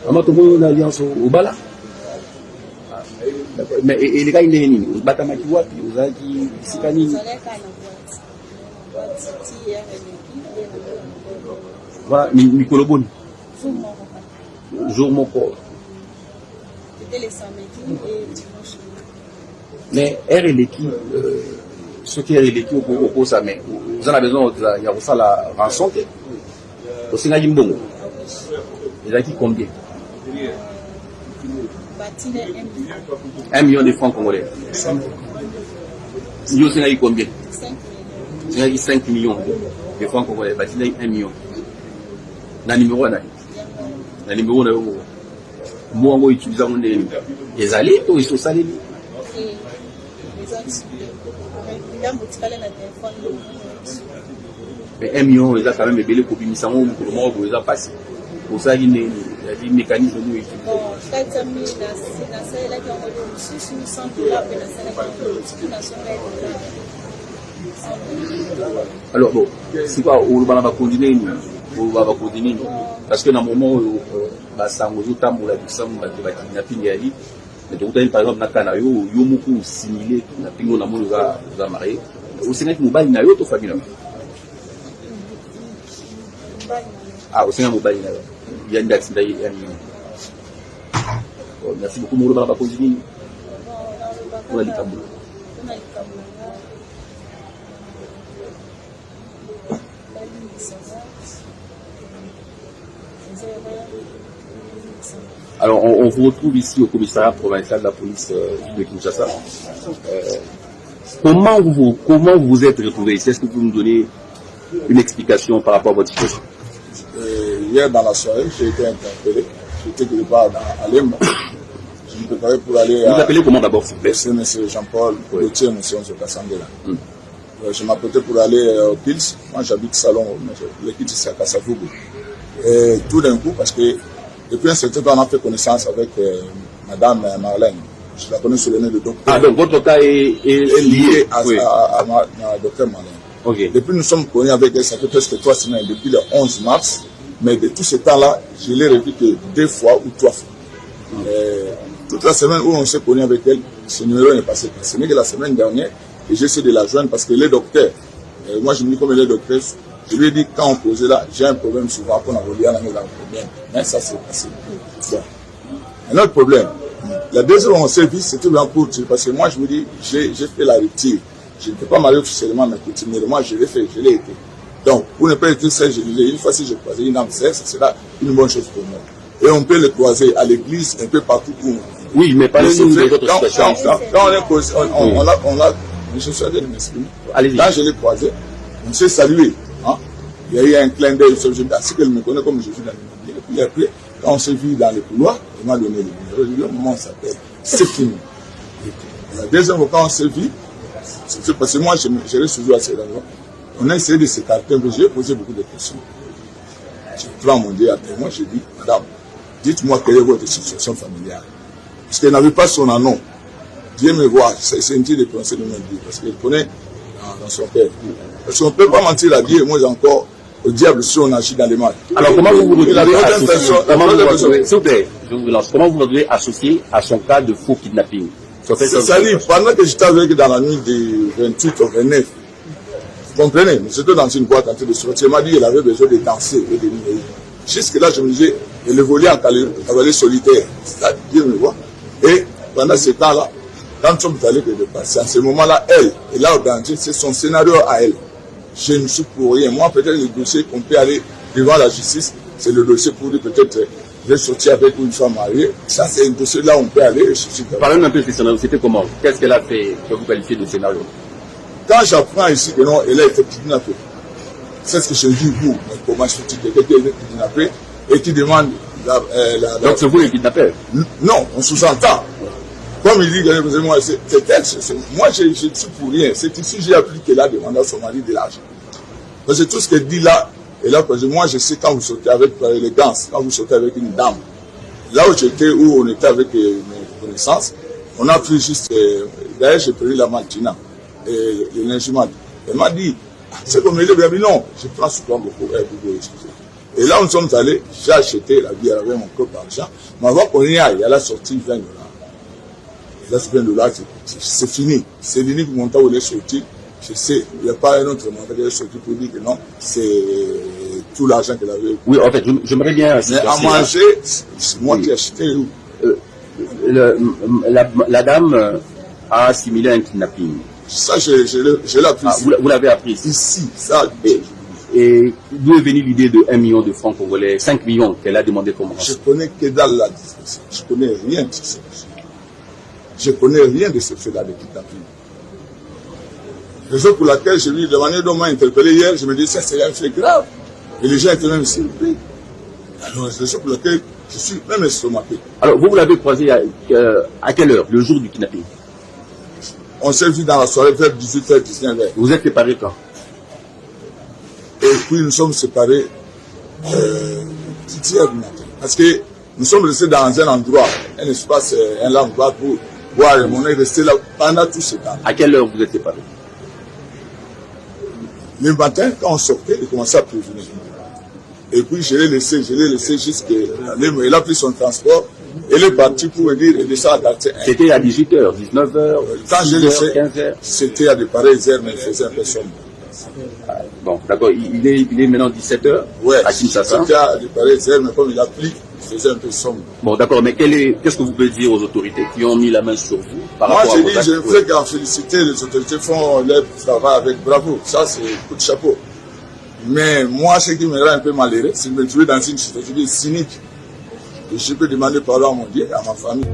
Amatombo na alliance au bala. Mais les gars, il est nini? Batamaki wapi? Uzaki sikani. Voilà, Mikolo Boni. Jour moko. C'était les samedis et dimanche. Mais RLQ, ce qui est RLQ au cours ça, mais vous en avez besoin, il y a ça la rançon. Au Sénat Mbongo. Ils ont dit combien? 1 million de francs congolais. Nous avons dit combien? 5 millions de francs congolais. Nous avons 1 million. Na numéro na numéro na moi on utilise les alliés ou ils sont salés. Mais 1 million ils ont quand même belé pour bimisa mo pour moi vous les a passé. Pour ça il y a des mécanismes nous utilisons. Alors bon, c'est quoi on va continuer parce que dans le moment où ça nous tambola du sang va kidnapping ali mais donc par exemple na kana yo muku similé na pingo na molo za marié au Sénégal mobile na yo to famille au Sénégal mobile na yo il y a une date d'ailleurs merci beaucoup molo ba continuer pour la tambola. Alors, on vous retrouve ici au commissariat provincial de la police de Kinshasa. Comment vous vous êtes retrouvé ici? Est-ce que vous pouvez nous donner une explication par rapport à votre situation? Hier dans la soirée, j'ai été interpellé. J'étais quelque part à Lemba. Je me préparais pour aller à... Vous appelez comment d'abord, s'il vous plaît? C'est M. Jean-Paul Gauthier, M. Kassandela. Je m'apprêtais pour aller au Pils. Moi, j'habite Salon, le Pils, c'est à Kassavubu. Et tout d'un coup, parce que depuis un certain temps, on a fait connaissance avec Madame Marlène. Je la connais sous le nom de docteur. Ah, donc votre cas est lié à docteur Marlène. Okay. Depuis nous sommes connus avec elle, ça fait presque 3 semaines, depuis le 11 mars. Mais de tout ce temps-là, je l'ai revu que 2 fois ou 3 fois. Toute la semaine où on s'est connu avec elle, ce numéro n'est passé. Ce n'est que la semaine dernière, et j'ai essayé de la joindre parce que les docteurs, moi je me dis comme les docteurs, je lui ai dit quand on posait là, j'ai un problème souvent, qu'on a relié à la problème. Mais ça c'est passé. Bon. Un autre problème, la deuxième fois on s'est vu, c'était bien pour parce que moi je me dis, j'ai fait la rupture. Je ne peux pas marier officiellement, mais continuellement, je l'ai fait, je l'ai été. Donc, pour ne pas être seul, je disais, une fois si je croisais une âme sœur, ça sera une bonne chose pour moi. Et on peut le croiser à l'église, un peu partout où. Oui, mais parlez-nous de votre situation. Quand on est croisé, on a, je suis allé m'exprimer. Quand je l'ai croisé, on s'est salué. Hein? Il y a eu un clin d'œil, je me dis, si qu'elle me connaît comme je suis dans le milieu. Et puis après, quand on s'est vu dans les couloirs, il m'a donné le numéro. Je lui ai dit, comment on s'appelle? C'est fini. La deuxième fois, quand on s'est vu, c'est parce que moi, je reste toujours à ces endroits. On a essayé de s'écarter, j'ai posé beaucoup de questions. Je prends mon Dieu après moi, je dis, madame, dites-moi quelle est votre situation familiale. Parce qu'elle n'avait pas son nom. Dieu me voit, c'est senti de prononcer le nom de Dieu, parce qu'elle connaît dans son père. Parce qu'on ne peut pas mentir à Dieu, et moi encore, au diable si on agit dans les mal. Alors comment vous vous retrouvez, s'il vous plaît, je vous lance, comment vous vous retrouvez associé à son cas de faux kidnapping? C'est-à-dire, pendant que j'étais avec dans la nuit du 28 au 29, vous comprenez, j'étais dans une boîte en train de sortir, il m'a dit qu'il avait besoin de danser et de numéros. Jusque là, je me disais, il évoluait en cavalier solitaire, c'est-à-dire, me voit. Et pendant ce temps-là, quand nous sommes allés de passer, à ce moment-là, elle est là au danger, c'est son scénario à elle. Je ne suis pour rien. Moi, peut-être le dossier qu'on peut aller devant la justice, c'est le dossier pour dire peut-être de sortir avec une femme mariée. Ça, c'est un dossier là où on peut aller. Parlez-nous un peu de ce scénario. C'était comment? Qu'est-ce qu'elle a fait que vous qualifiez de scénario? Quand j'apprends ici que non, elle a été kidnappée, c'est ce que je dis, vous, mais comment je suis kidnappée et qui demande donc c'est vous le kidnappeur? Non, on sous-entend. Comme il dit, moi, c'est elle, moi je suis pour rien. C'est ici j'ai appris qu'elle a demandé à son mari de l'argent. Parce que tout ce qu'elle dit là, et là, moi je sais quand vous sortez avec l'élégance, quand vous sortez avec une dame, là où j'étais, où on était avec mes connaissances, on a pris juste, d'ailleurs j'ai pris la Maltina, et l'énergement. Elle m'a dit, c'est comme il est bien, non, je prends souvent beaucoup, et là où nous sommes allés, j'ai acheté la bière avec mon propre argent, mais avant qu'on y aille, elle a sorti $20. Là, c'est $20, c'est fini. C'est fini pour mon temps où elle est sortie. Je sais, il n'y a pas un autre moment qui est sorti pour dire que non, c'est tout l'argent qu'elle avait. Oui, en fait, j'aimerais bien... Mais à manger, c'est moi qui ai acheté. La dame a assimilé un kidnapping. Ça, je l'ai appris ici. Vous l'avez appris ici. Ça. Et d'où est venue l'idée de 1 million de francs congolais, 5 millions qu'elle a demandé comme rançon? Je connais que dalle là. Je connais rien de ça. Je connais rien de ce fait-là de kidnapping. Raison pour laquelle je lui, de la manière dont on m'a interpellé hier, je me dis ça c'est un fait grave. Et les gens étaient même surpris. Alors, c'est raison pour laquelle je suis même estomaqué. Alors, vous l'avez croisé à quelle heure, le jour du kidnapping? On s'est vu dans la soirée vers 18h, 19h. Vous êtes séparés quand? Et puis nous sommes séparés hier du matin. Parce que nous sommes restés dans un endroit, un espace, un endroit pour boire. On est resté là pendant tout ce temps. À quelle heure vous êtes séparés? Le matin, quand on sortait, il commençait à prévenir. Et puis je l'ai laissé jusqu'à... Il a pris son transport. Il est parti pour me dire, il descend à quartier 1. C'était à 18h, 19h, quand je laissé, 15h. C'était à de pareilles heures, mais il faisait un peu sombre. Bon, d'accord. Il est maintenant 17h ouais, à Kinshasa. C'était à de pareilles heures, mais comme il a pris, il faisait un peu sombre. Bon, d'accord, mais qu'est-ce que vous pouvez dire aux autorités qui ont mis la main sur vous par Moi, rapport à vos actes? je ne fais qu'en féliciter, les autorités font leur travail avec bravo. Ça, c'est coup de chapeau. Mais moi, ce qui me rend un peu malheureux, c'est de me trouver dans une situation cynique. Et je peux demander pardon à mon Dieu, à ma famille.